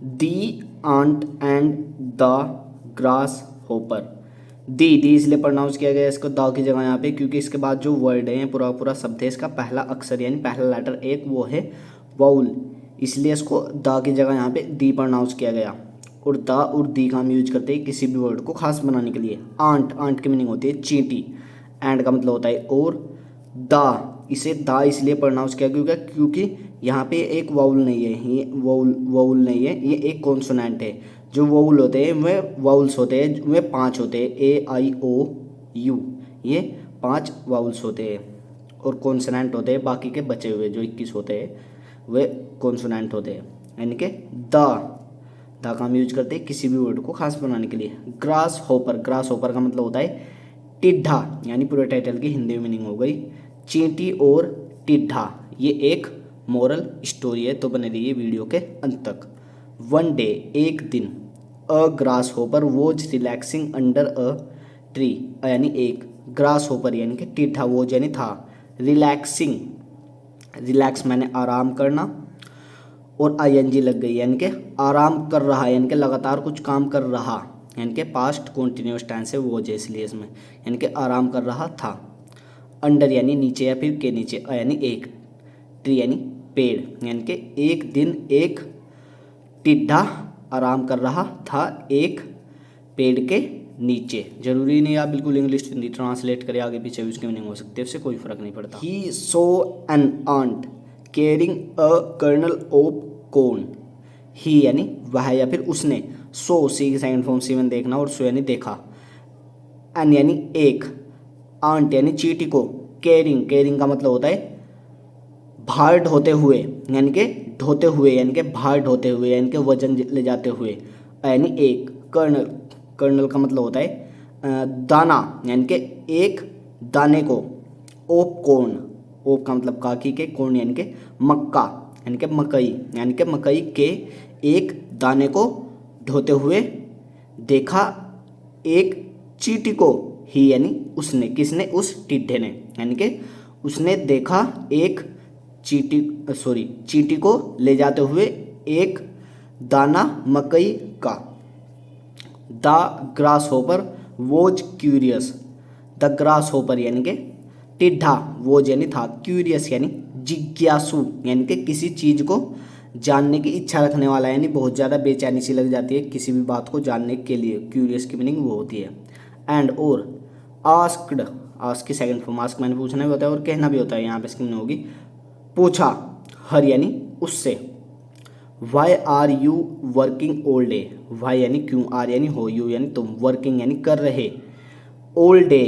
The ant and the grasshopper. The इसलिए pronounce किया गया इसको द की जगह यहाँ पे, क्योंकि इसके बाद जो वर्ड है पूरा पूरा शब्द है, इसका पहला अक्षर यानी पहला लेटर एक वो है वाउल, इसलिए इसको द की जगह यहाँ पे दी प्रोनाउंस किया गया। और द और दी का हम यूज करते हैं किसी भी वर्ड को खास बनाने के लिए। आंट की मीनिंग होती है चींटी, एंड का मतलब होता है और, द इसे द इसलिए प्रोनाउंस किया क्योंकि यहाँ पे एक वाउल नहीं है, ये वाउल नहीं है, ये एक कॉन्सोनेंट है। जो वाउल होते हैं वह वाउल्स होते हैं, वे 5 होते हैं, ए आई ओ यू, ये 5 वाउल्स होते हैं। और कॉन्सोनेंट होते हैं बाकी के बचे हुए जो 21 होते हैं वे कॉन्सोनेंट होते हैं, यानी कि द का हम यूज करते हैं किसी भी वर्ड को खास बनाने के लिए। ग्रास होपर का मतलब होता है टिड्ढा, यानी पूरे टाइटल की हिंदी में मीनिंग हो गई चींटी और टिड्ढा। ये एक मोरल स्टोरी है, तो बने रहिए वीडियो के अंत तक। वन डे एक दिन, अ grass hopper was relaxing under a tree, यानी एक ग्रास होपर यानी कि टिड्ढा, वॉज यानी था, रिलैक्सिंग रिलैक्स मैंने आराम करना, और आईएनजी लग गई यानी कि आराम कर रहा, यानी कि लगातार कुछ काम कर रहा, यानी कि पास्ट कॉन्टिन्यूस टेंस है वो, इसलिए इसमें यानी कि आराम कर रहा था। अंडर यानी नीचे या फिर के नीचे, यानी एक, ट्री यानी पेड़, यानी कि एक दिन एक टिड्ढा आराम कर रहा था एक पेड़ के नीचे। जरूरी नहीं आप बिल्कुल इंग्लिश हिंदी ट्रांसलेट करें आगे पीछे भी उसकी मीनिंग हो सकती है, उससे कोई फर्क नहीं पड़ता। He saw an ant carrying a kernel of corn, he यानी वह या फिर उसने, सो सी की सेकंड फॉर्म सी में देखना, और सो यानी देखा, एन यानी एक, आंट यानी चींटी को, कैरिंग का मतलब होता है भार ढोते हुए, यानी कि ढोते हुए, यानी कि भार ढोते हुए, यानी कि वजन ले जाते हुए, यानी एक, कर्नल का मतलब होता है दाना, यानी कि एक दाने को, ओप कॉर्न, ओप का मतलब काकी के, कॉर्न यानी कि मक्का, यानी कि मकई, यानी कि मकई के एक दाने को ढोते हुए देखा एक चींटी को, ही यानी उसने, किसने, उस टिड्ढे ने, यानी कि उसने देखा एक चींटी को ले जाते हुए एक दाना मकई का। The grass hopper was curious, the grasshopper यानी कि टिड्ढा, वॉज यानी था, क्यूरियस यानी जिज्ञासु, यानी कि किसी चीज़ को जानने की इच्छा रखने वाला, यानी बहुत ज़्यादा बेचैनी सी लग जाती है किसी भी बात को जानने के लिए, क्यूरियस की मीनिंग वो होती है। एंड और, आस्क्ड, आस्क की सेकंड फॉर्म, आस्क मैंने पूछना भी होता है और कहना भी होता है, यहाँ पे इसकी मीनिंग होगी पूछा, हर यानी उससे। Why are you working all day, why यानी क्यों, आर यानी हो, यू यानी तुम, वर्किंग यानी कर रहे, ऑल डे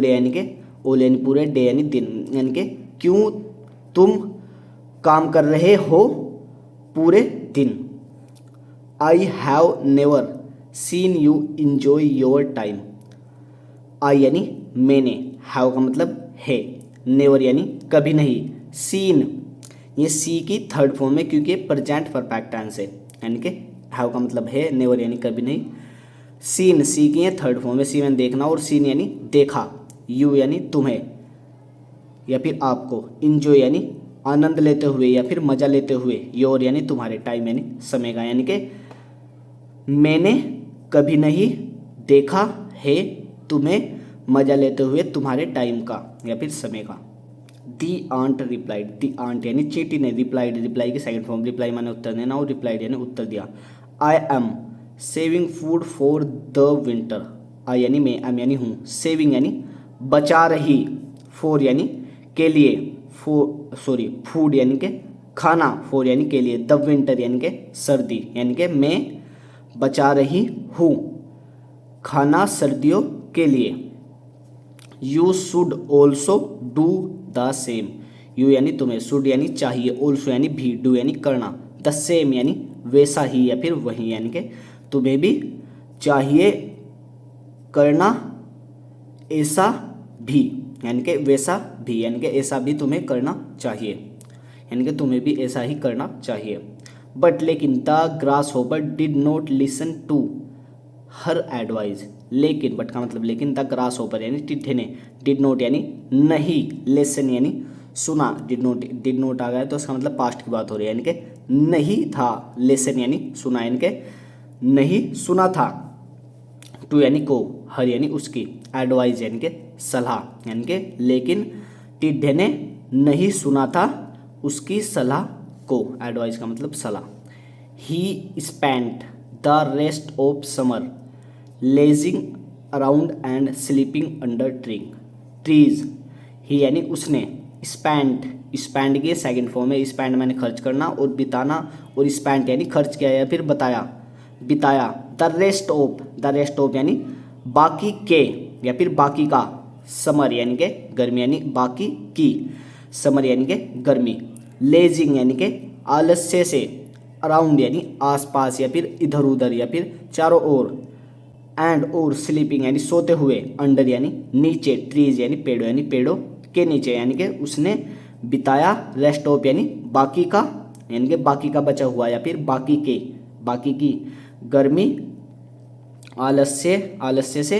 यानी कि ऑल यानी पूरे, डे यानी दिन, यानी कि क्यों तुम काम कर रहे हो पूरे दिन। I have never seen you enjoy your time, I यानी मैंने, हैव का मतलब है, नेवर यानी कभी नहीं, सीन ये सी की थर्ड फॉर्म है क्योंकि प्रेजेंट परफेक्ट टेंस है, यानी कि हैव का मतलब है, नेवर यानी कभी नहीं, सीन सी की ये थर्ड फॉर्म है, सी यानी देखना और सीन यानी देखा, यू यानी तुम्हें या फिर आपको, इंजॉय यानी आनंद लेते हुए या फिर मजा लेते हुए, योर यानी तुम्हारे, टाइम यानी समय का, यानी कि मैंने कभी नहीं देखा है तुम्हें मजा लेते हुए तुम्हारे टाइम का या फिर समय का। दी आंट रिप्लाइड, दी आंट यानी चींटी ने, रिप्लाई की सेकंड फॉर्म, रिप्लाई माने उत्तर देना और रिप्लाइड यानी उत्तर दिया। I am saving food for the winter, I यानी मैं, एम यानी हूँ, सेविंग यानी बचा रही, फॉर यानी के लिए, फूड यानी के खाना, फॉर यानी के लिए, द विंटर यानी के सर्दी, यानी कि मैं बचा रही हूँ खाना सर्दियों के लिए। You should also do the same, you यानी तुम्हें, शुड यानी चाहिए, ऑल्सो यानी भी, डू यानी करना, द सेम यानी वैसा ही या फिर वही, यानी कि तुम्हें भी चाहिए करना ऐसा भी, यानी कि वैसा भी, यानी कि ऐसा भी तुम्हें करना चाहिए, यानी कि तुम्हें भी ऐसा ही करना चाहिए। बट लेकिन the grasshopper did not listen to her advice, लेकिन बट का मतलब लेकिन, द ग्रास होपर यानी टिड्ढे ने, डिड नॉट यानी नहीं, लेसन यानी सुना, डिड नॉट आ गया तो इसका मतलब पास्ट की बात हो रही है, यानी कि नहीं था, लेसन यानी सुना, यानी के नहीं सुना था, टू यानी को, हर यानी उसकी, एडवाइज यानी के सलाह, यानी के लेकिन टिड्ढे ने नहीं सुना था उसकी सलाह को, एडवाइज का मतलब सलाह। He spent the rest of summer lazing around and sleeping under trees. He यानी उसने, स्पेंट, स्पेंड के सेकंड फॉर्म है, स्पेंड मैंने खर्च करना और बिताना, और स्पेंट यानी खर्च किया या फिर बताया, बिताया। द रेस्ट ऑफ यानी बाकी के या फिर बाकी का, समर यानी के गर्मी यानी बाकी की, समर यानी के गर्मी, लेजिंग यानी के आलस्य से, अराउंड यानी आसपास या फिर इधर उधर या फिर चारों ओर, एंड और स्लीपिंग यानी सोते हुए, अंडर यानी नीचे, ट्रीज यानी पेड़ों के नीचे, यानी कि उसने बिताया, रेस्ट ऑफ यानी बाकी का, यानी कि बाकी का बचा हुआ या फिर बाकी की गर्मी, आलस्य से,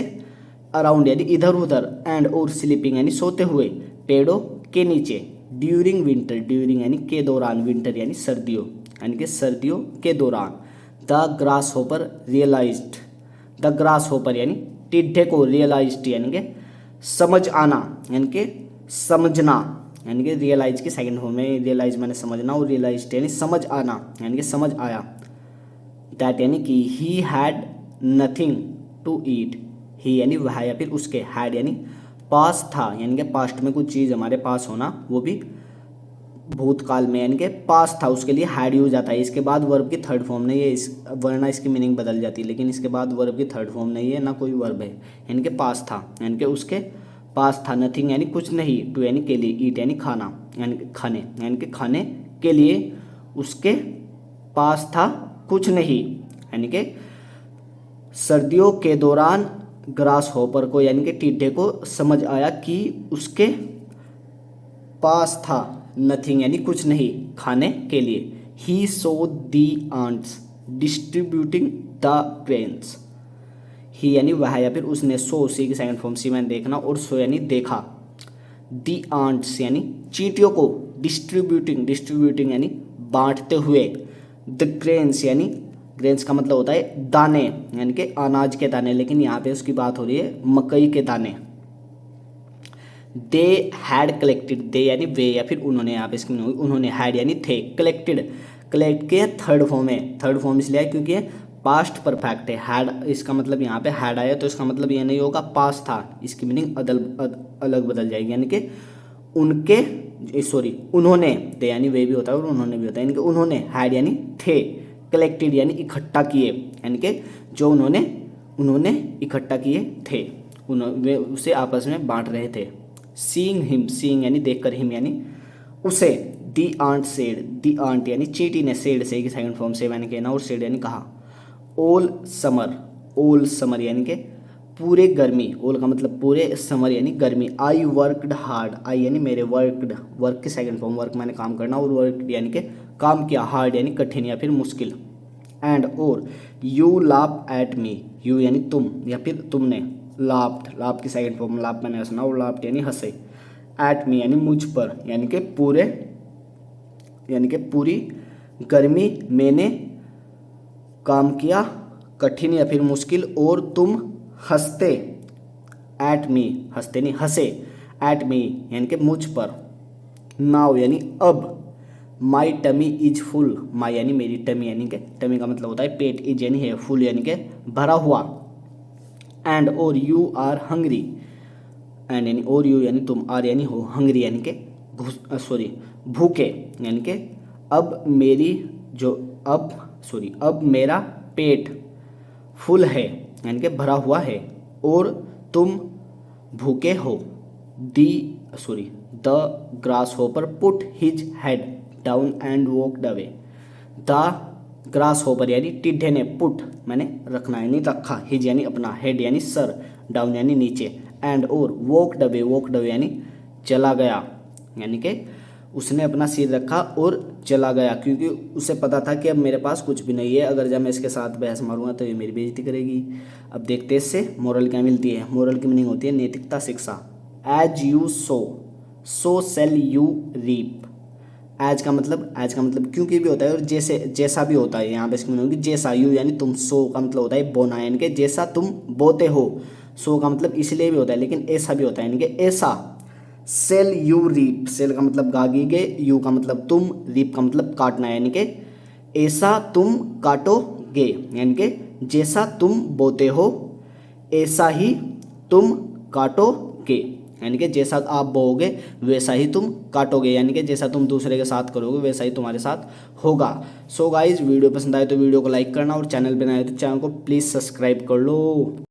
अराउंड यानी इधर उधर, एंड और स्लीपिंग यानी सोते हुए, पेड़ों के नीचे, ड्यूरिंग विंटर, ड्यूरिंग यानी के दौरान, विंटर यानी सर्दियों, यानी कि सर्दियों के दौरान। The grasshopper realised, the grasshopper यानी टिड्ढे को, रियलाइज्ड यानी कि समझ आना, यानी कि समझना, यानी कि रियलाइज की सेकंड फॉर्म में, रियलाइज मैंने समझना और रियलाइज्ड यानी समझ आना, यानी कि समझ आया। दैट यानी कि he had nothing to eat, he यानी वह या फिर उसके, हैड यानी पास था, यानी कि पास्ट में कुछ चीज़ हमारे पास होना, वो भी भूतकाल में, यानी कि पास था, उसके लिए हैड यूज आता है। इसके बाद वर्ब की थर्ड फॉर्म नहीं है, वरना इसकी मीनिंग बदल जाती है, लेकिन इसके बाद वर्ब की थर्ड फॉर्म नहीं है, ना कोई वर्ब है, यानी कि पास था, यानी कि उसके पास था, नथिंग यानी कुछ नहीं, टू यानी के लिए, ईट यानी खाना, यानी कि खाने, यानी कि खाने के लिए उसके पास था कुछ नहीं, यानी कि सर्दियों के दौरान ग्रास हॉपर को, यानी कि टिड्ढे को समझ आया कि उसके पास था नथिंग यानी कुछ नहीं खाने के लिए। ही सो दी आंट्स डिस्ट्रीब्यूटिंग द ग्रेन्स, ही यानी वह या फिर उसने, सो सी की सेकंड फॉर्म, सी मैंने देखना, और सो यानी देखा, दी आंट्स यानी चींटियों को, डिस्ट्रीब्यूटिंग यानी बांटते हुए, द ग्रेन्स यानी, ग्रेन्स का मतलब होता है दाने, यानी कि अनाज के दाने, लेकिन यहाँ पे उसकी बात हो रही है मकई के दाने। दे हैड कलेक्टेड, दे यानी वे या फिर उन्होंने, यहाँ पे इसकी उन्होंने, हैड यानी थे, कलेक्ट के थर्ड फॉर्म है, थर्ड फॉर्म इसलिए है क्योंकि पास्ट परफेक्ट है, हैड इसका मतलब यहाँ पे हैड आया तो इसका मतलब ये नहीं होगा पास था, इसकी मीनिंग अलग बदल जाएगी, यानी कि उनके, सॉरी उन्होंने, दे यानी वे भी होता है और उन्होंने भी होता है, यानी कि उन्होंने, हैड यानी थे, कलेक्टेड यानी इकट्ठा किए, यानी कि जो उन्होंने इकट्ठा किए थे, वे उसे आपस में बांट रहे थे। सीइंग हिम, सीइंग यानी देखकर, हिम यानी उसे, दी आंट सेड, दी आंट यानी चींटी ने, सेड से की सेकंड फॉर्म से मैंने कहना, और सेड यानी कहा। ऑल समर यानी कि पूरे गर्मी, ऑल का मतलब पूरे, समर यानी गर्मी। आई वर्कड हार्ड, आई यानी मेरे, वर्क की सेकंड फॉर्म, वर्क मैंने काम करना, और वर्क यानी कि काम किया, हार्ड यानी कठिन या फिर मुश्किल, एंड और you laugh at me, you यानी तुम या फिर तुमने, लाफ्ड की सेकंड फॉर्म, लाफ मैंने हंसना, और लाफ्ड यानी हंसे, एट मी यानी मुझ पर, यानी कि पूरे, यानी कि पूरी गर्मी मैंने काम किया, कठिन या फिर मुश्किल, और तुम हंसते, एट मी, हंसते नहीं हंसे, एट मी यानी कि मुझ पर। नाउ यानी अब, माई टमी इज फुल, माई यानी मेरी, टमी यानी कि, टमी का मतलब होता है पेट, इज यानी है, फुल यानी कि भरा हुआ, एंड और यू आर हंग्री, एंड यानी और यू यानी तुम, आर यानी हो, हंग्री यानी कि भूखे, यानी कि अब मेरी जो, अब मेरा पेट फुल है, यानी कि भरा हुआ है, और तुम भूखे हो। The grass hopper put his head down and walked away, the grasshopper यानी टिड्ढे ने, पुट मैंने रखना यानी रखा, हिज यानी अपना, हेड यानी सर, डाउन यानी नीचे, एंड और वॉकड अवे यानी चला गया, यानी कि उसने अपना सिर रखा और चला गया, क्योंकि उसे पता था कि अब मेरे पास कुछ भी नहीं है, अगर जब मैं इसके साथ बहस मारूंगा तो ये मेरी बेइज्जती करेगी। अब देखते हैं इससे मोरल क्या मिलती है। मोरल की मीनिंग होती है नैतिकता शिक्षा। As you sow shall you reap, as का मतलब क्योंकि भी होता है और जैसे जैसा भी होता है। यहाँ पे इसकी मीनिंग होगी जैसा, यू यानी तुम, सो का मतलब होता है बोना यानी कि जैसा तुम बोते हो, सो का मतलब इसलिए भी होता है लेकिन ऐसा भी होता है यानी कि ऐसा। सेल यू रीप, सेल का मतलब गागीगे, यू का मतलब तुम, रीप का मतलब काटना यानी कि ऐसा तुम काटोगे यानी कि जैसा तुम बोते हो ऐसा ही तुम काटोगे यानी कि जैसा आप बोओगे वैसा ही तुम काटोगे यानी कि जैसा तुम दूसरे के साथ करोगे वैसा ही तुम्हारे साथ होगा। सो गाइज वीडियो पसंद आए तो वीडियो को लाइक करना और चैनल पे नए आए तो चैनल को प्लीज़ सब्सक्राइब कर लो।